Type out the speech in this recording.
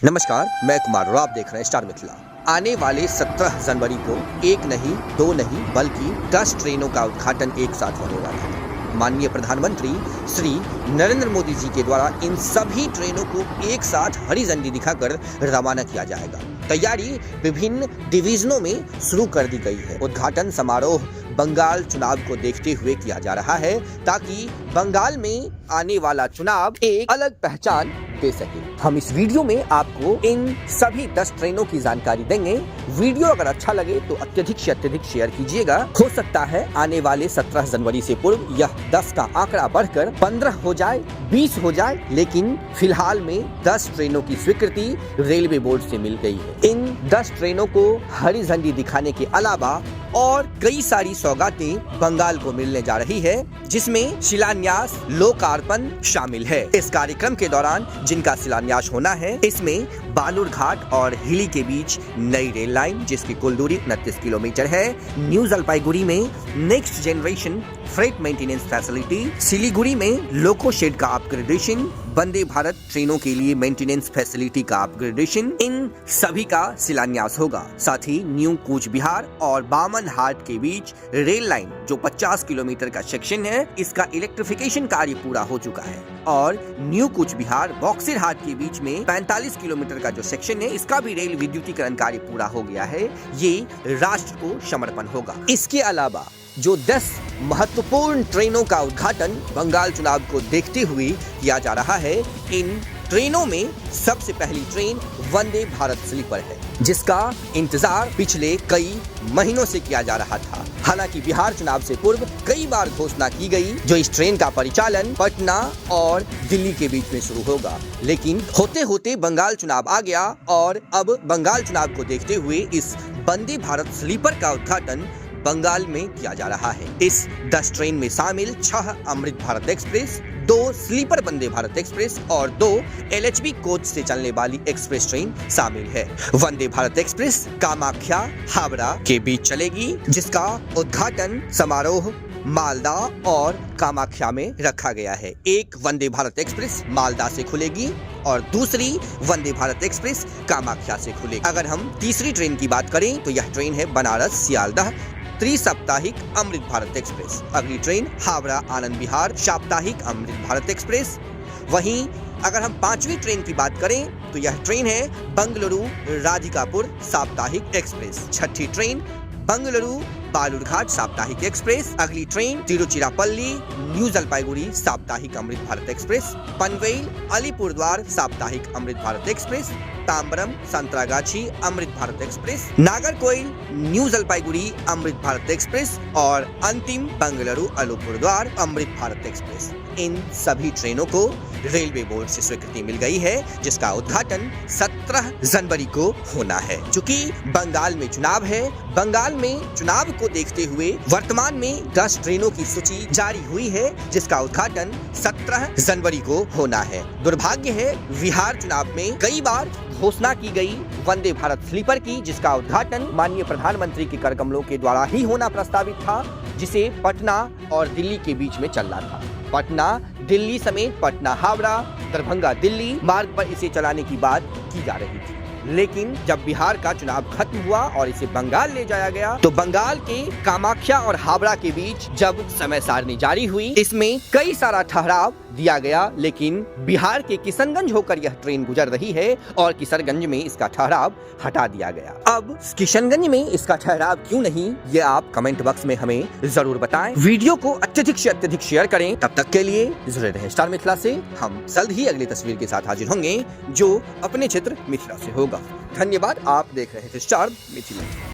नमस्कार, मैं कुमार और आप देख रहे हैं स्टार मिथिला। आने वाले 17 जनवरी को एक नहीं, दो नहीं बल्कि 10 ट्रेनों का उद्घाटन एक साथ होने वाला है। माननीय प्रधानमंत्री श्री नरेंद्र मोदी जी के द्वारा इन सभी ट्रेनों को एक साथ हरी झंडी दिखाकर रवाना किया जाएगा। तैयारी विभिन्न डिवीजनों में शुरू कर दी गई है। उद्घाटन समारोह बंगाल चुनाव को देखते हुए किया जा रहा है ताकि बंगाल में आने वाला चुनाव एक अलग पहचान दे सके। हम इस वीडियो में आपको इन सभी 10 ट्रेनों की जानकारी देंगे। वीडियो अगर अच्छा लगे तो अत्यधिक से अत्यधिक शेयर कीजिएगा। हो सकता है आने वाले 17 जनवरी से पूर्व यह 10 का आंकड़ा बढ़कर 15 हो जाए, 20 हो जाए, लेकिन फिलहाल में 10 ट्रेनों की स्वीकृति रेलवे बोर्ड से मिल गई है। इन 10 ट्रेनों को हरी झंडी दिखाने के अलावा और कई सारी सौगातें बंगाल को मिलने जा रही है, जिसमें शिलान्यास, लोकार्पण शामिल है। इस कार्यक्रम के दौरान जिनका शिलान्यास होना है, इसमें बालूरघाट और हिली के बीच नई रेल लाइन जिसकी कुल दूरी 29 किलोमीटर है, न्यू जलपाईगुड़ी में next generation freight maintenance facility, Siliguri में लोको शेड का अपग्रेडेशन, वंदे भारत ट्रेनों के लिए मेंटेनेंस फैसिलिटी का अपग्रेडेशन, इन सभी का शिलान्यास होगा। साथ ही न्यू कूच बिहार और बामनहाट के बीच रेल लाइन जो 50 किलोमीटर का सेक्शन है, इसका इलेक्ट्रिफिकेशन कार्य पूरा हो चुका है और न्यू कूच बिहार बॉक्सरहाट के बीच में 45 किलोमीटर का जो सेक्शन है, इसका भी रेल विद्युतीकरण कार्य पूरा हो गया है। ये राष्ट्र को समर्पण होगा। इसके अलावा जो 10 महत्वपूर्ण ट्रेनों का उद्घाटन बंगाल चुनाव को देखते हुए किया जा रहा है, इन ट्रेनों में सबसे पहली ट्रेन वंदे भारत स्लीपर है, जिसका इंतजार पिछले कई महीनों से किया जा रहा था। हालांकि बिहार चुनाव से पूर्व कई बार घोषणा की गई जो इस ट्रेन का परिचालन पटना और दिल्ली के बीच में शुरू होगा, लेकिन होते होते बंगाल चुनाव आ गया और अब बंगाल चुनाव को देखते हुए इस वंदे भारत स्लीपर का उद्घाटन बंगाल में किया जा रहा है। इस 10 ट्रेन में शामिल 6 Amrit Bharat express, 2 sleeper Vande Bharat express और 2 LHB कोच से चलने वाली एक्सप्रेस ट्रेन शामिल है। वंदे भारत एक्सप्रेस कामाख्या हावड़ा के बीच चलेगी, जिसका उद्घाटन समारोह मालदा और कामाख्या में रखा गया है। एक वंदे भारत एक्सप्रेस मालदा से खुलेगी और दूसरी वंदे भारत एक्सप्रेस कामाख्या से खुलेगी। अगर हम तीसरी ट्रेन की बात करें तो यह ट्रेन है बनारस सियालदह त्रिसाप्ताहिक अमृत भारत एक्सप्रेस। अगली ट्रेन हावड़ा आनंद विहार साप्ताहिक अमृत भारत एक्सप्रेस। वहीं अगर हम 5वीं ट्रेन की बात करें तो यह ट्रेन है बंगलुरु राधिकापुर साप्ताहिक एक्सप्रेस। 6ठी ट्रेन बंगलुरु बालूरघाट साप्ताहिक एक्सप्रेस। अगली ट्रेन तिरुचिरापल्ली न्यू जलपाईगुड़ी साप्ताहिक अमृत भारत एक्सप्रेस। पनवेल अलीपुरद्वार साप्ताहिक Amrit Bharat express. Tambaram Santragachi Amrit Bharat express. Nagercoil new Jalpaiguri Amrit Bharat express और अंतिम बंगलुरु अलीपुरद्वार अमृत भारत एक्सप्रेस। इन सभी ट्रेनों को रेलवे बोर्ड से स्वीकृति मिल गई है, जिसका उद्घाटन 17 जनवरी को होना है। चूंकि बंगाल में चुनाव है, बंगाल में चुनाव को देखते हुए वर्तमान में 10 ट्रेनों की सूची जारी हुई है, जिसका उद्घाटन 17 जनवरी को होना है। दुर्भाग्य है बिहार चुनाव में कई बार घोषणा की गई वंदे भारत स्लीपर की, जिसका उद्घाटन माननीय प्रधानमंत्री के कर कमलों के द्वारा ही होना प्रस्तावित था, जिसे पटना और दिल्ली के बीच में चलना था। पटना दिल्ली समेत पटना हावड़ा दरभंगा दिल्ली मार्ग पर इसे चलाने की बात की जा रही थी, लेकिन जब बिहार का चुनाव खत्म हुआ और इसे बंगाल ले जाया गया तो बंगाल के कामाख्या और हावड़ा के बीच जब समय सारणी जारी हुई, इसमें कई सारा ठहराव दिया गया, लेकिन बिहार के किशनगंज होकर यह ट्रेन गुजर रही है और किशनगंज में इसका ठहराव हटा दिया गया। अब किशनगंज में इसका ठहराव क्यों नहीं, ये आप कमेंट बॉक्स में हमें जरूर बताएं। वीडियो को अत्यधिक से अत्यधिक शेयर करें। तब तक के लिए जुड़े रहें स्टार मिथिला से। हम जल्द ही अगली तस्वीर के साथ हाजिर होंगे जो अपने क्षेत्र मिथिला से होगा। धन्यवाद। आप देख रहे थे स्टार मिथिला।